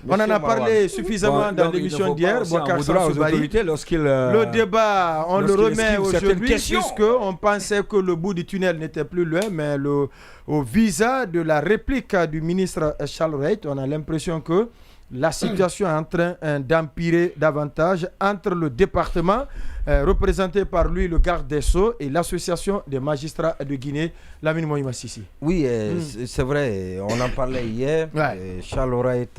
On en a parlé suffisamment dans l'émission d'hier. Le débat, on le remet aujourd'hui puisqu'on pensait que le bout du tunnel n'était plus loin, mais au visa de la réplique du ministre Charles Reit, on a l'impression que la situation est en train d'empirer davantage entre le département, représenté par lui, le garde des Sceaux, et l'association des magistrats de Guinée, Lamine Moïma Sissi. Oui, c'est vrai, on en parlait hier. Charles Reit,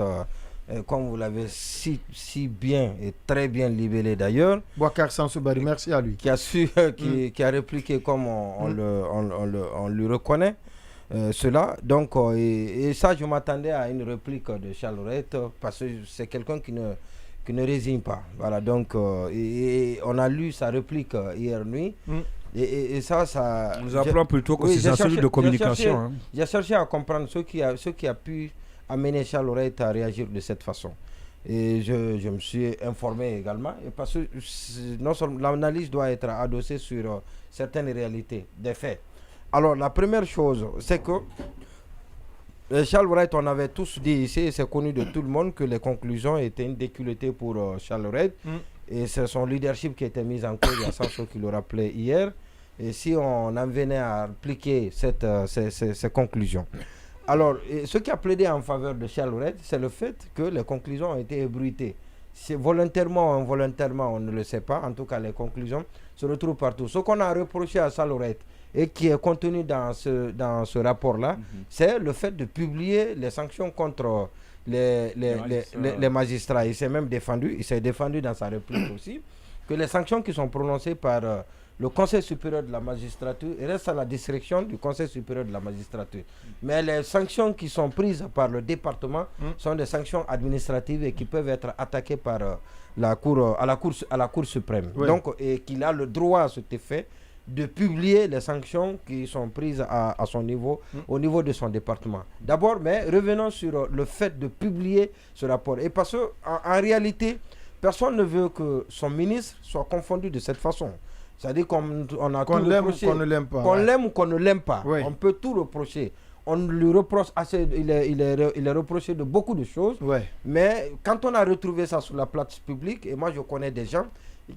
comme vous l'avez si bien et très bien libellé d'ailleurs. Bouakar Sansoubari, merci à lui. Qui a répliqué comme on lui reconnaît. Cela, donc, et ça, je m'attendais à une réplique de Charles Reit parce que c'est quelqu'un qui ne résigne pas. Voilà, donc, et on a lu sa réplique hier nuit. Et ça. Nous appelons plutôt que c'est un celui de communication. J'ai cherché à comprendre ce qui a pu amener Charles Reit à réagir de cette façon. Et je me suis informé également, et parce que non seulement l'analyse doit être adossée sur certaines réalités, des faits. Alors, la première chose, c'est que Charles Reit, on avait tous dit ici, c'est connu de tout le monde, que les conclusions étaient une déculottée pour Charles Reit. Et c'est son leadership qui était mis en cause, il y a Sancho qui le rappelait hier. Et si on en venait à appliquer ces conclusions. Alors, ce qui a plaidé en faveur de Charles Reit, c'est le fait que les conclusions ont été ébruitées. C'est volontairement ou involontairement, on ne le sait pas. En tout cas, les conclusions se retrouvent partout. Ce qu'on a reproché à Charles Reit, et qui est contenu dans ce rapport-là, c'est le fait de publier les sanctions contre les magistrats. Il s'est même défendu, dans sa réplique aussi, que les sanctions qui sont prononcées par le Conseil supérieur de la magistrature restent à la discrétion du Conseil supérieur de la magistrature. Mais les sanctions qui sont prises par le département sont des sanctions administratives et qui peuvent être attaquées par la Cour suprême. Oui. Donc, et qu'il a le droit à cet effet de publier les sanctions qui sont prises à son niveau, au niveau de son département. D'abord, mais revenons sur le fait de publier ce rapport. Et parce qu'en réalité, personne ne veut que son ministre soit confondu de cette façon. C'est-à-dire qu'on l'aime ou qu'on ne l'aime pas. Qu'on l'aime ou qu'on ne l'aime pas. Oui. On peut tout reprocher. On lui reproche assez, il est reproché de beaucoup de choses. Oui. Mais quand on a retrouvé ça sur la place publique, et moi je connais des gens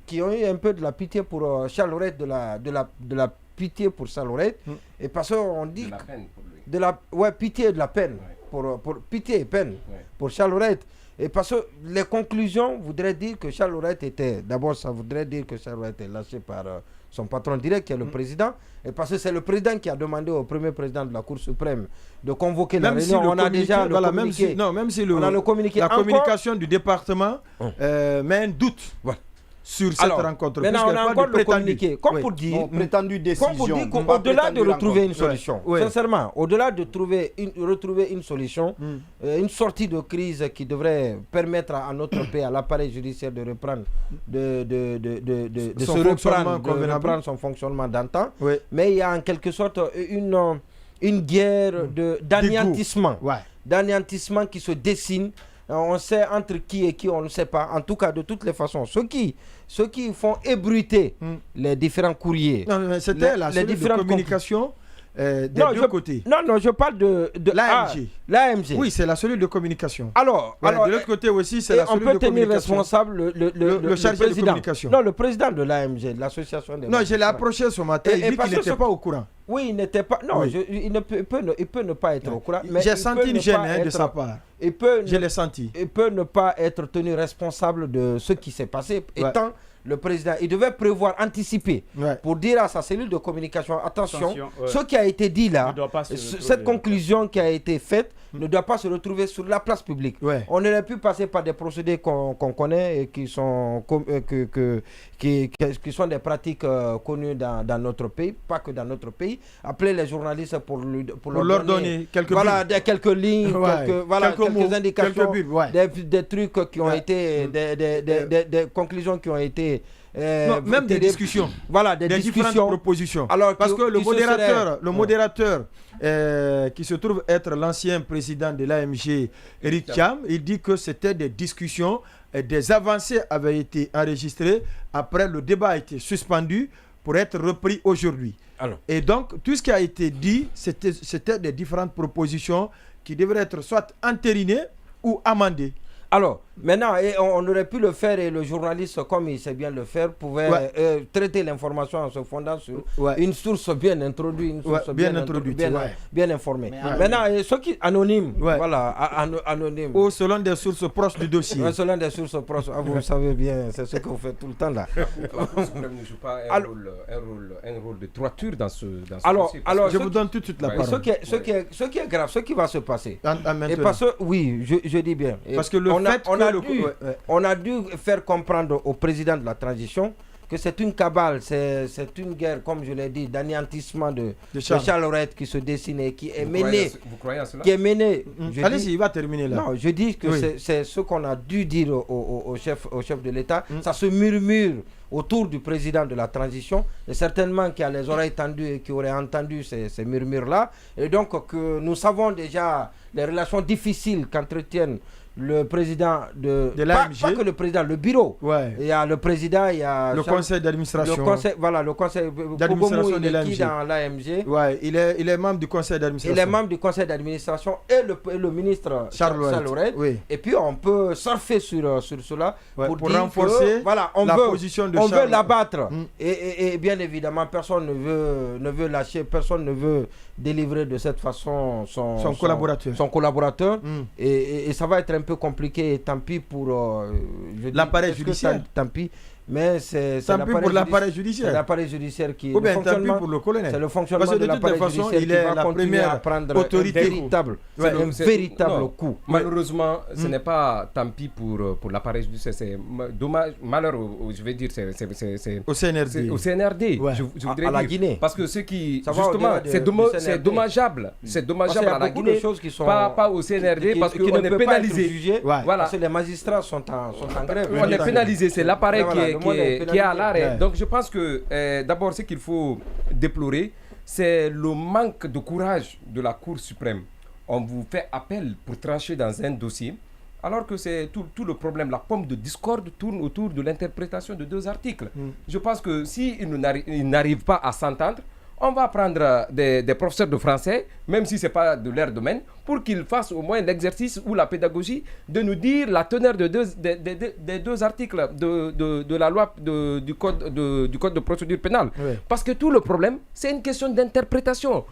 qui ont eu un peu de la pitié pour Charles Reit, de la pitié pour Charles Reit, et parce qu'on dit de la peine pour lui. Pitié et de la peine, pour pitié et peine pour Charles Reit. Et parce que les conclusions voudraient dire que Charles Reit était, d'abord ça voudrait dire que Charles Reit était lâché par son patron direct qui est le président, et parce que c'est le président qui a demandé au premier président de la Cour suprême de convoquer la réunion. On a déjà le communiqué. Même si la communication du département met un doute. Voilà. Sur cette rencontre. Maintenant, on a encore le communiqué. Comme pour dire, prétendue décision. Comme pour dire qu'au-delà de retrouver une solution, sincèrement, au-delà de retrouver une solution, une sortie de crise qui devrait permettre à notre pays, à l'appareil judiciaire de reprendre, reprendre son fonctionnement d'antan. Oui. Mais il y a en quelque sorte une guerre d'anéantissement qui se dessine. On sait entre qui et qui, on ne sait pas. En tout cas, de toutes les façons, ceux qui font ébruiter les différents courriers. Non, mais c'était la communication des deux côtés. Non, je parle de l'AMG. L'AMG. Oui, c'est la cellule de communication. Alors de l'autre côté aussi, c'est la cellule de communication. On peut tenir responsable le chargé président. de communication. Non, le président de l'AMG, de l'association des magistrats. Je l'ai approché ce matin, il dit qu'il n'était pas au courant. Oui, il n'était pas. Non, il peut ne pas être au courant. J'ai senti une gêne de sa part. Je l'ai senti. Il peut ne pas être tenu responsable de ce qui s'est passé, étant le président. Il devait prévoir, anticiper, pour dire à sa cellule de communication, attention, ce qui a été dit là, cette conclusion qui a été faite, ne doit pas se retrouver sur la place publique. On aurait pu passer par des procédés qu'on connaît et qui sont des pratiques connues dans notre pays, pas que dans notre pays. Appeler les journalistes pour leur donner quelques lignes, quelques indications, des trucs qui ont été, des conclusions qui ont été même des discussions. Voilà, des différentes propositions. Alors, parce que le modérateur qui se trouve être l'ancien président de l'AMG, Eric Thiam, il dit que c'était des discussions, des avancées avaient été enregistrées. Après, le débat a été suspendu pour être repris aujourd'hui. Et donc, tout ce qui a été dit, c'était des différentes propositions qui devraient être soit entérinées ou amendées. Alors, maintenant, on aurait pu le faire et le journaliste, comme il sait bien le faire, pouvait traiter l'information en se fondant sur une source bien introduite, une source bien informée. Maintenant, ceux qui anonymes, anonymes. Ou selon des sources proches du dossier. Selon des sources proches, vous savez bien, c'est ce que vous faites tout le temps là. Ne joue pas un rôle de droiture dans ce dossier. Alors, je vous donne tout de suite la parole. Ce qui est grave, ce qui va se passer. Et parce que, oui, je dis bien. Parce que on a dû faire comprendre au président de la transition que c'est une cabale, c'est une guerre, comme je l'ai dit, d'anéantissement de Charles Rouet qui se dessine et qui est menée. Vous croyez à cela? Qui est menée. Allez-y, il va terminer là. Non, je dis que c'est ce qu'on a dû dire au chef de l'État. Ça se murmure autour du président de la transition, et certainement qui a les oreilles tendues et qui aurait entendu ces murmures-là. Et donc que nous savons déjà les relations difficiles qu'entretiennent le président de l'AMG, pas que le président, le bureau. Il y a le président, il y a le conseil d'administration. Le conseil d'administration de l'AMG. Dans l'AMG. Il est membre du conseil d'administration. Il est membre du conseil d'administration et le ministre Charles Rouet. Et puis on peut surfer sur cela pour dire renforcer la position de Charles. On veut l'abattre. Et bien évidemment, personne ne veut lâcher, personne ne veut délivrer de cette façon son collaborateur. Et ça va être un peu compliqué, et tant pis pour l'appareil judiciaire. Tant pis, mais c'est l'appareil judiciaire. C'est l'appareil judiciaire qui. Ou bien tant pis pour le colonel. C'est le fonctionnement de l'appareil judiciaire il est la première autorité. Un véritable coup. Malheureusement, ce n'est pas tant pis pour l'appareil judiciaire. C'est dommage, malheur, je vais dire, c'est au CNRD. Au CNRD, je voudrais à la dire. Guinée. Parce que justement, c'est dommageable. C'est dommageable à la Guinée, pas au CNRD, parce qu'on est pénalisé. Parce que les magistrats sont en grève. On est pénalisé, c'est l'appareil qui est à l'arrêt. Donc je pense que d'abord ce qu'il faut déplorer, c'est le manque de courage de la Cour suprême. On vous fait appel pour trancher dans un dossier, alors que c'est tout le problème, la pomme de discorde tourne autour de l'interprétation de 2 articles. Je pense que s'ils n'arrivent pas à s'entendre, on va prendre des professeurs de français, même si ce n'est pas de leur domaine, pour qu'ils fassent au moins l'exercice ou la pédagogie de nous dire la teneur des 2 articles de la loi du code de procédure pénale. Parce que tout le problème, c'est une question d'interprétation.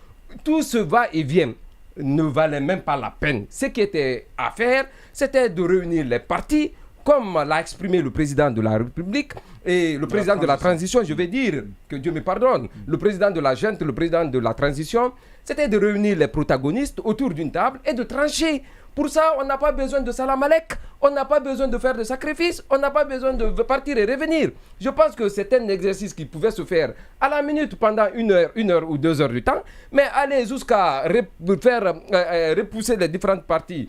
Tout ce va-et-vient ne valait même pas la peine. Ce qui était à faire, c'était de réunir les partis, comme l'a exprimé le président de la République et le président de la transition, je vais dire, que Dieu me pardonne, le président de la junte, le président de la transition, c'était de réunir les protagonistes autour d'une table et de trancher. Pour ça, on n'a pas besoin de salam alek, on n'a pas besoin de faire de sacrifices, on n'a pas besoin de partir et revenir. Je pense que c'est un exercice qui pouvait se faire à la minute pendant 1 heure ou 2 heures du temps, mais aller jusqu'à faire repousser les différentes parties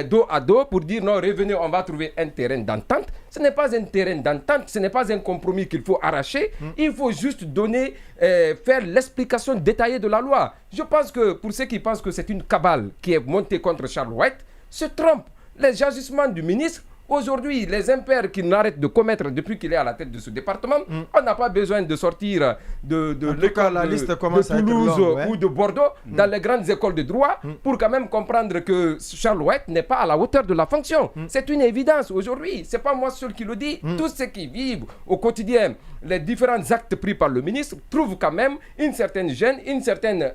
dos à dos pour dire non, revenez, on va trouver un terrain d'entente. Ce n'est pas un terrain d'entente, ce n'est pas un compromis qu'il faut arracher. Il faut juste donner, faire l'explication détaillée de la loi. Je pense que pour ceux qui pensent que c'est une cabale qui est montée contre Charles Rouet, se trompent. Les agissements du ministre, aujourd'hui, les impairs qu'il n'arrête de commettre depuis qu'il est à la tête de ce département, on n'a pas besoin de sortir de l'école de Toulouse ou de Bordeaux dans les grandes écoles de droit pour quand même comprendre que Charles Rouet n'est pas à la hauteur de la fonction. C'est une évidence aujourd'hui. Ce n'est pas moi seul qui le dis. Tous ceux qui vivent au quotidien les différents actes pris par le ministre trouvent quand même une certaine gêne, une certaine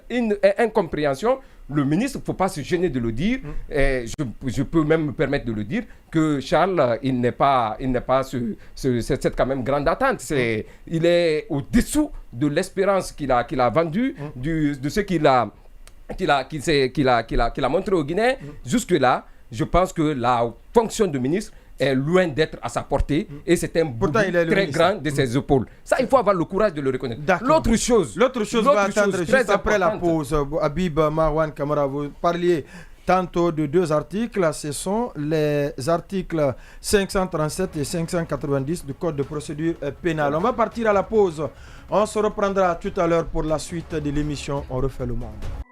incompréhension. Le ministre, il ne faut pas se gêner de le dire. Et je peux même me permettre de le dire que Charles, il n'est pas cette quand même grande attente. Il est au-dessous de l'espérance qu'il a vendue, de ce qu'il a montré aux Guinéens. Jusque-là, je pense que la fonction de ministre est loin d'être à sa portée et c'est un bout très grand de ses épaules. Ça, il faut avoir le courage de le reconnaître. L'autre chose va attendre juste après la pause. Habib, Marwan, Kamara, vous parliez tantôt de 2 articles. Ce sont les articles 537 et 590 du Code de procédure pénale. On va partir à la pause. On se reprendra tout à l'heure pour la suite de l'émission On refait le monde.